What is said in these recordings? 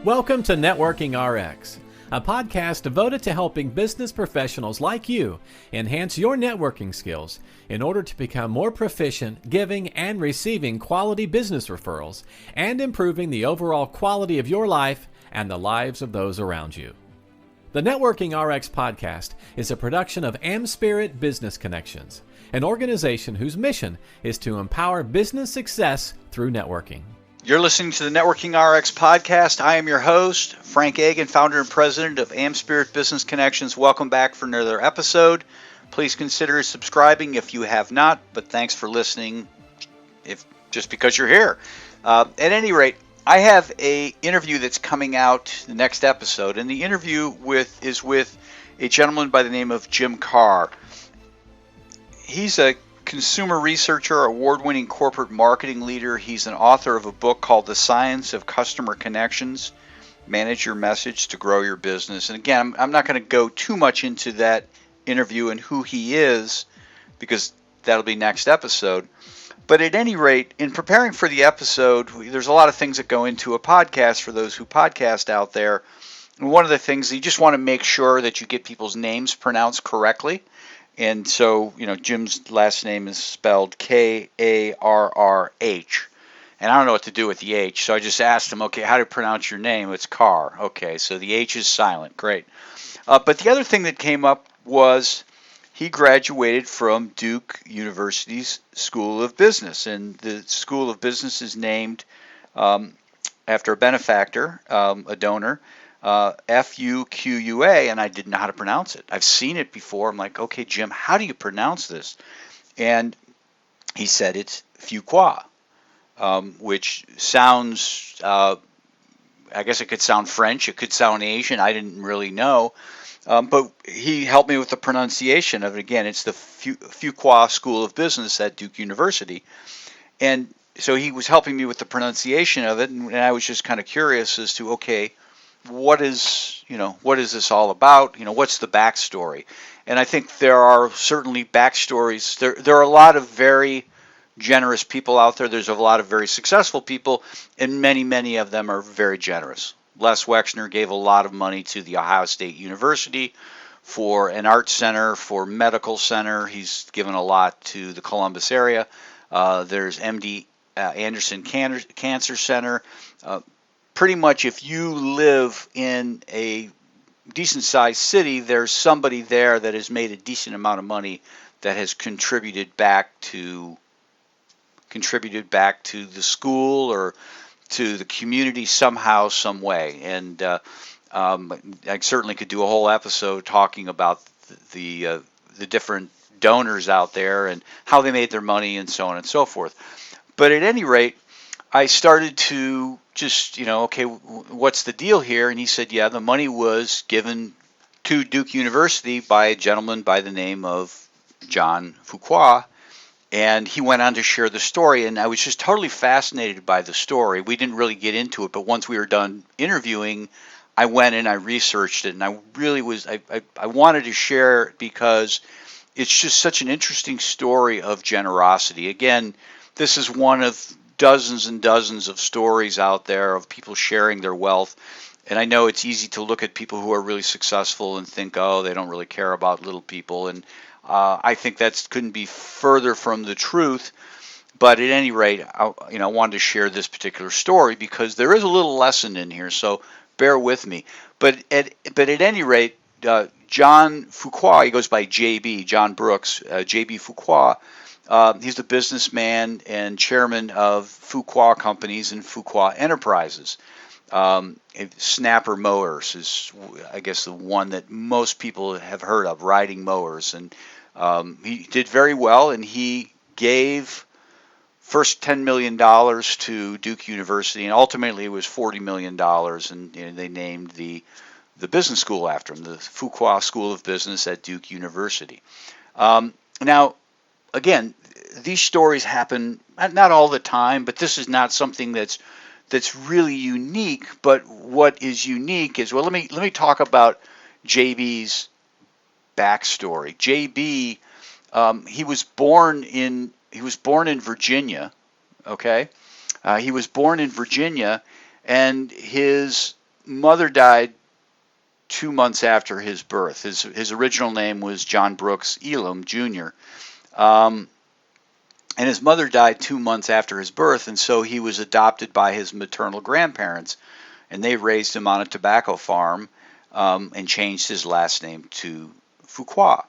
Welcome to Networking RX, a podcast devoted to helping business professionals like you enhance your networking skills in order to become more proficient giving and receiving quality business referrals and improving the overall quality of your life and the lives of those around you. The Networking RX podcast is a production of AmSpirit Business Connections, an organization whose mission is to empower business success through networking. You're listening to the Networking RX podcast. I am your host, Frank Agin, founder and president of AmSpirit Business Connections. Welcome back for another episode. Please consider subscribing if you have not, but thanks for listening just because you're here. At any rate, I have an interview that's coming out the next episode, and the interview is with a gentleman by the name of Jim Carr. He's a consumer researcher, award-winning corporate marketing leader. He's an author of a book called The Science of Customer Connections, Manage Your Message to Grow Your Business. And again, I'm not going to go too much into that interview and who he is, because that'll be next episode. But at any rate, in preparing for the episode, there's a lot of things that go into a podcast for those who podcast out there. And one of the things, you just want to make sure that you get people's names pronounced correctly. And so, Jim's last name is spelled K-A-R-R-H. And I don't know what to do with the H, so I just asked him, okay, how to pronounce your name? It's Carr. Okay, so the H is silent. Great. But the other thing that came up was he graduated from Duke University's School of Business. And the School of Business is named after a benefactor, a donor, Fuqua, and I didn't know how to pronounce it. I've seen it before. I'm like, okay, Jim, how do you pronounce this? And he said it's Fuqua, which sounds, I guess it could sound French, it could sound Asian, I didn't really know. But he helped me with the pronunciation of it. Again, it's the Fuqua School of Business at Duke University. And so he was helping me with the pronunciation of it, and I was just kind of curious as to, okay, what is this all about? What's the backstory? And I think there are certainly backstories. There are a lot of very generous people out there. There's a lot of very successful people, and many of them are very generous. Les Wexner gave a lot of money to the Ohio State University for an art center, for medical center. He's given a lot to the Columbus area. There's MD Anderson Cancer Center. Pretty much if you live in a decent-sized city, there's somebody there that has made a decent amount of money that has contributed back to the school or to the community somehow, some way. And I certainly could do a whole episode talking about the different donors out there and how they made their money and so on and so forth. But at any rate, I started to just, okay, what's the deal here? And he said, yeah, the money was given to Duke University by a gentleman by the name of John Fuqua. And he went on to share the story, and I was just totally fascinated by the story. We didn't really get into it, but once we were done interviewing, I went and I researched it, and I really I wanted to share it because it's just such an interesting story of generosity. Again, this is one of dozens and dozens of stories out there of people sharing their wealth. And I know it's easy to look at people who are really successful and think, oh, they don't really care about little people. And I think that couldn't be further from the truth. But at any rate, I wanted to share this particular story because there is a little lesson in here. So bear with me. But at any rate, John Fuqua, he goes by JB, John Brooks, JB Fuqua. He's the businessman and chairman of Fuqua Companies and Fuqua Enterprises. Snapper Mowers is, I guess, the one that most people have heard of, riding mowers. And he did very well, and he gave first $10 million to Duke University, and ultimately it was $40 million, and they named the business school after him, the Fuqua School of Business at Duke University. Now, again, these stories happen not all the time, but this is not something that's really unique. But what is unique is, well, let me talk about JB's backstory. JB, he was born in Virginia. Okay, he was born in Virginia, and his mother died 2 months after his birth. His original name was John Brooks Elam Jr. Um, and his mother died 2 months after his birth, and so he was adopted by his maternal grandparents, and they raised him on a tobacco farm and changed his last name to Fuqua.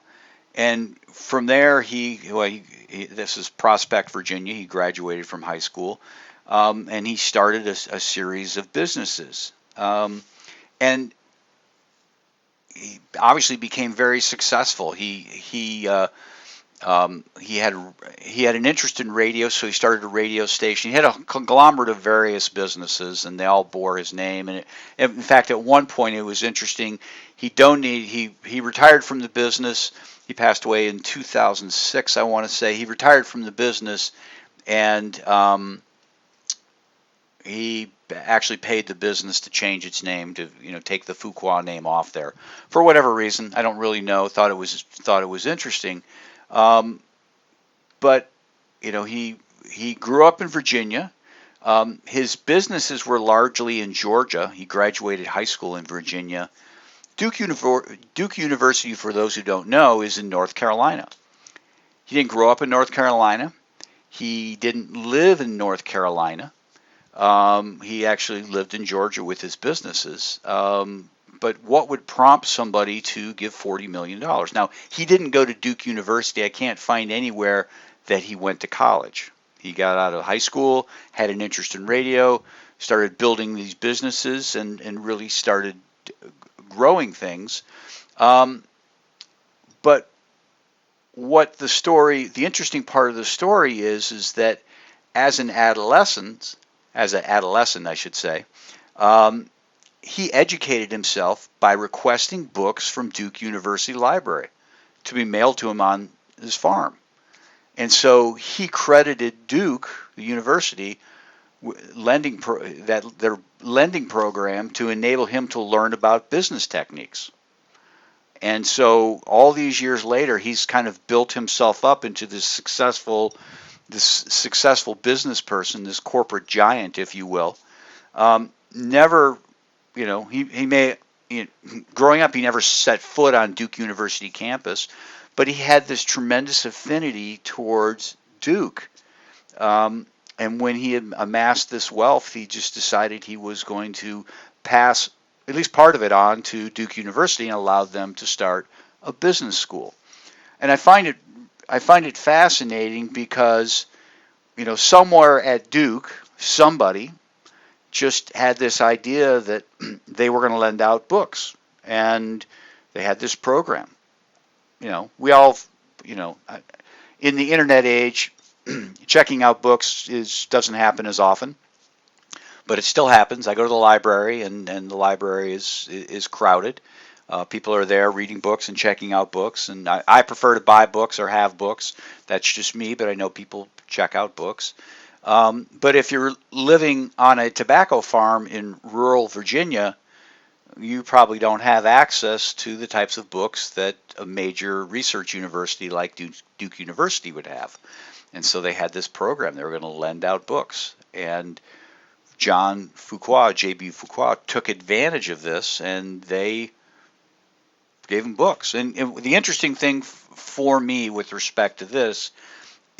And from there, this is Prospect, Virginia. He graduated from high school, and he started a series of businesses. And he obviously became very successful. He had an interest in radio, so he started a radio station. He had a conglomerate of various businesses, and they all bore his name. And in fact, at one point, it was interesting. He retired from the business. He passed away in 2006, I want to say. He retired from the business, and he actually paid the business to change its name to take the Fuqua name off there for whatever reason. I don't really know. Thought it was interesting. But he grew up in Virginia. His businesses were largely in Georgia. He graduated high school in Virginia. Duke University, for those who don't know, is in North Carolina. He didn't grow up in North Carolina. He didn't live in North Carolina. He actually lived in Georgia with his businesses. But what would prompt somebody to give $40 million? Now, he didn't go to Duke University. I can't find anywhere that he went to college. He got out of high school, had an interest in radio, started building these businesses, and really started growing things. But what the interesting part of the story is that as an adolescent, I should say, he educated himself by requesting books from Duke University Library to be mailed to him on his farm. And so he credited Duke, the university, their lending program to enable him to learn about business techniques. And so all these years later, he's kind of built himself up into this successful business person, this corporate giant, if you will. Growing up, he never set foot on Duke University campus, but he had this tremendous affinity towards Duke. And when he had amassed this wealth, he just decided he was going to pass at least part of it on to Duke University and allow them to start a business school. And I find it fascinating because, somewhere at Duke, somebody just had this idea that they were going to lend out books, and they had this program. We all, in the internet age, checking out books doesn't happen as often, but it still happens. I go to the library, and the library is crowded. People are there reading books and checking out books, and I prefer to buy books or have books. That's just me, but I know people check out books. But if you're living on a tobacco farm in rural Virginia, you probably don't have access to the types of books that a major research university like Duke University would have. And so they had this program. They were going to lend out books. And John Fuqua, J.B. Fuqua, took advantage of this, and they gave him books. And the interesting thing for me with respect to this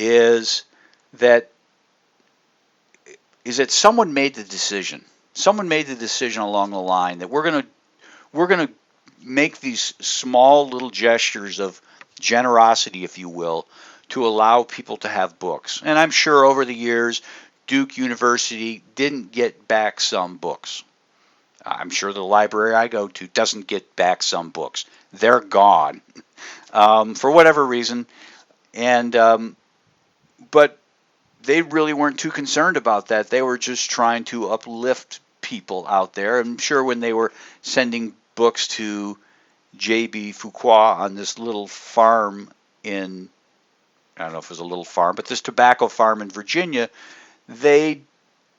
is that someone made the decision. Someone made the decision along the line that we're going to make these small little gestures of generosity, if you will, to allow people to have books. And I'm sure over the years, Duke University didn't get back some books. I'm sure the library I go to doesn't get back some books. They're gone for whatever reason. And but they really weren't too concerned about that. They were just trying to uplift people out there. I'm sure when they were sending books to J.B. Fuqua on this little farm I don't know if it was a little farm, but this tobacco farm in Virginia, they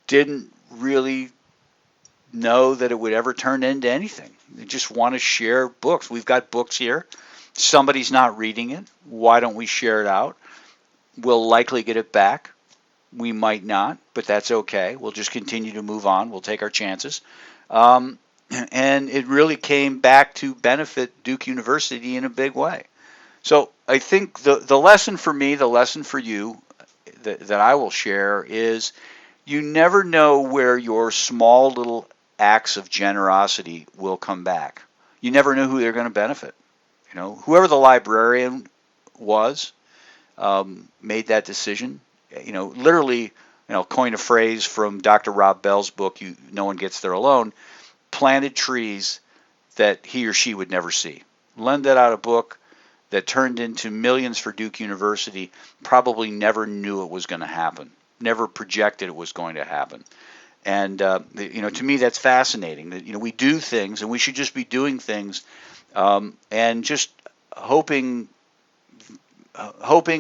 didn't really know that it would ever turn into anything. They just want to share books. We've got books here. Somebody's not reading it. Why don't we share it out? We'll likely get it back. We might not, but that's okay. We'll just continue to move on. We'll take our chances. and it really came back to benefit Duke University in a big way. So I think the lesson for me, the lesson for you that I will share is you never know where your small little acts of generosity will come back. You never know who they're going to benefit. Whoever the librarian was made that decision. Literally, coin a phrase from Dr. Rob Bell's book, No One Gets There Alone, planted trees that he or she would never see. Lend that out a book that turned into millions for Duke University, probably never knew it was going to happen, never projected it was going to happen. And, to me, that's fascinating that, we do things, and we should just be doing things and just hoping,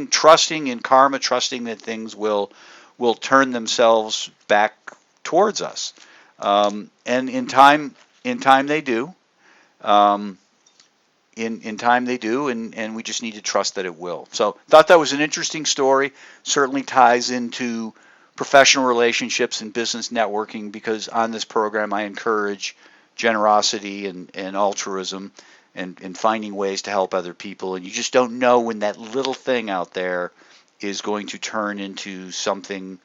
trusting in karma, trusting that things will turn themselves back towards us. And in time they do. In time they do, and we just need to trust that it will. So thought that was an interesting story. Certainly ties into professional relationships and business networking, because on this program I encourage generosity and altruism and finding ways to help other people. And you just don't know when that little thing out there is going to turn into something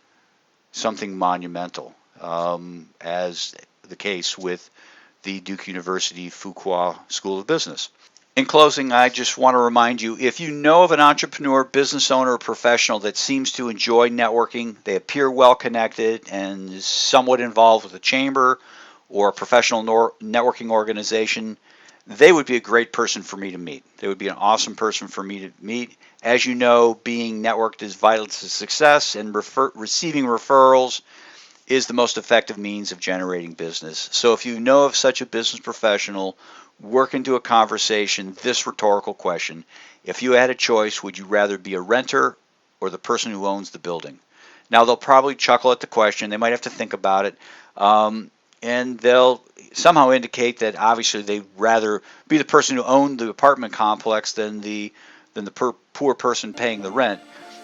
monumental, as the case with the Duke University Fuqua School of Business. In closing, I just want to remind you, if you know of an entrepreneur, business owner, or professional that seems to enjoy networking, they appear well connected and is somewhat involved with a chamber or a professional networking organization, they would be a great person for me to meet. They would be an awesome person for me to meet. As you know, being networked is vital to success, and receiving referrals is the most effective means of generating business. So if you know of such a business professional, work into a conversation this rhetorical question: if you had a choice, would you rather be a renter or the person who owns the building? Now, they'll probably chuckle at the question. They might have to think about it. And they'll somehow indicate that obviously they'd rather be the person who owned the apartment complex than the poor person paying the rent.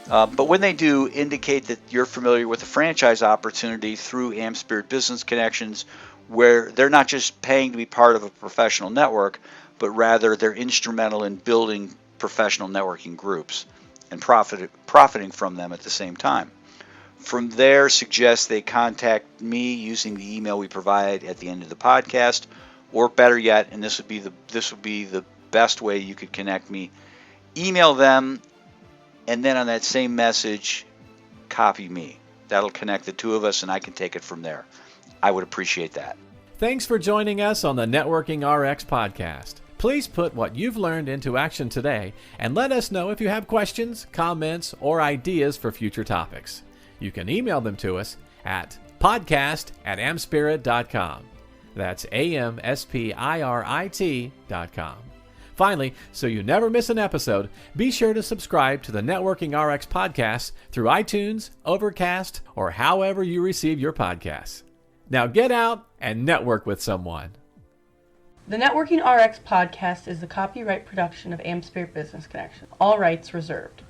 But when they do, indicate that you're familiar with the franchise opportunity through AmSpirit Business Connections, where they're not just paying to be part of a professional network, but rather they're instrumental in building professional networking groups and profiting from them at the same time. From there, suggest they contact me using the email we provide at the end of the podcast, or better yet, and this would be the best way you could connect me, email them, and then on that same message, copy me. That'll connect the two of us, and I can take it from there. I would appreciate that. Thanks for joining us on the Networking RX podcast. Please put what you've learned into action today, and let us know if you have questions, comments, or ideas for future topics. You can email them to us at podcast@amspirit.com. That's AmSpirit.com. Finally, so you never miss an episode, be sure to subscribe to the Networking RX podcast through iTunes, Overcast, or however you receive your podcasts. Now get out and network with someone. The Networking RX podcast is the copyright production of AmSpirit Business Connections. All rights reserved.